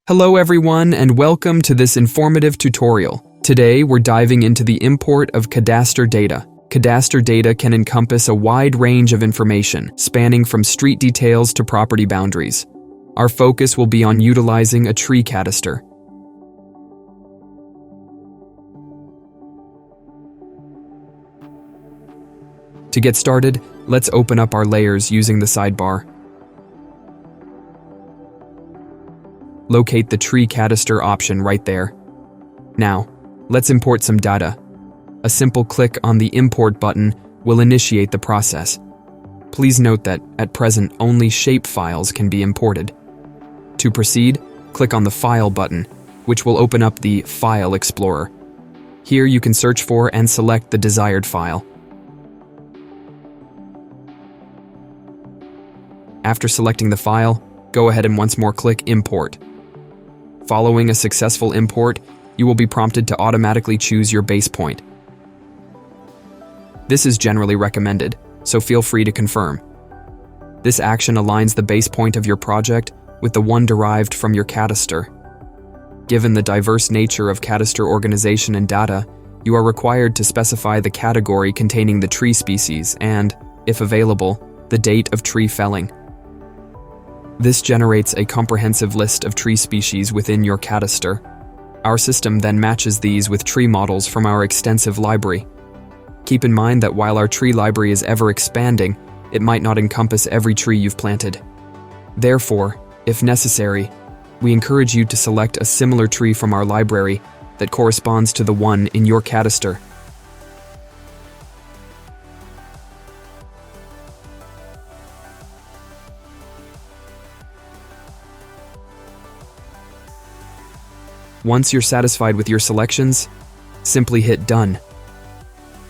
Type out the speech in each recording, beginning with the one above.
Hello everyone and welcome to this informative tutorial. Today we're diving into the import of cadastre data. Cadastre data can encompass a wide range of information, spanning from street details to property boundaries. Our focus will be on utilizing a tree cadastre. To get started, let's open up our layers using the sidebar. Locate the Tree Cadastre option right there. Now, let's import some data. A simple click on the Import button will initiate the process. Please note that, at present, only shape files can be imported. To proceed, click on the File button, which will open up the File Explorer. Here you can search for and select the desired file. After selecting the file, go ahead and once more click Import. Following a successful import, you will be prompted to automatically choose your base point. This is generally recommended, so feel free to confirm. This action aligns the base point of your project with the one derived from your cadastre. Given the diverse nature of cadastre organization and data, you are required to specify the category containing the tree species and, if available, the date of tree felling. This generates a comprehensive list of tree species within your cadastre. Our system then matches these with tree models from our extensive library. Keep in mind that while our tree library is ever expanding, it might not encompass every tree you've planted. Therefore, if necessary, we encourage you to select a similar tree from our library that corresponds to the one in your cadastre. Once you're satisfied with your selections, simply hit Done.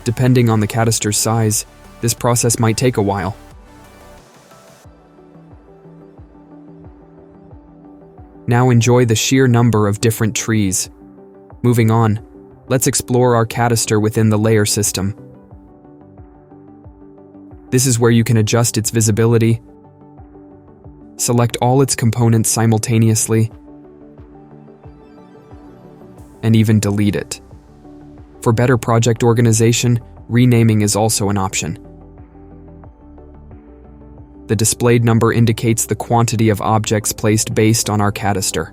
Depending on the cadastre's size, this process might take a while. Now enjoy the sheer number of different trees. Moving on, let's explore our cadastre within the layer system. This is where you can adjust its visibility, select all its components simultaneously, and even delete it. For better project organization, renaming is also an option. The displayed number indicates the quantity of objects placed based on our cadastre.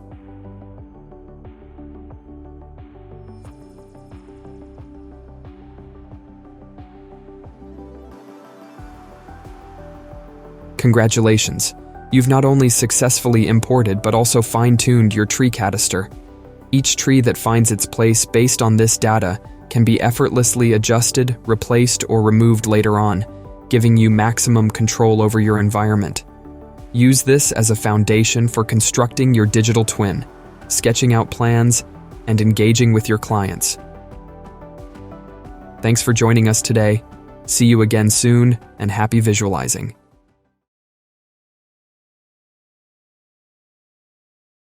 Congratulations! You've not only successfully imported but also fine-tuned your tree cadastre. Each tree that finds its place based on this data can be effortlessly adjusted, replaced, or removed later on, giving you maximum control over your environment. Use this as a foundation for constructing your digital twin, sketching out plans, and engaging with your clients. Thanks for joining us today. See you again soon, and happy visualizing.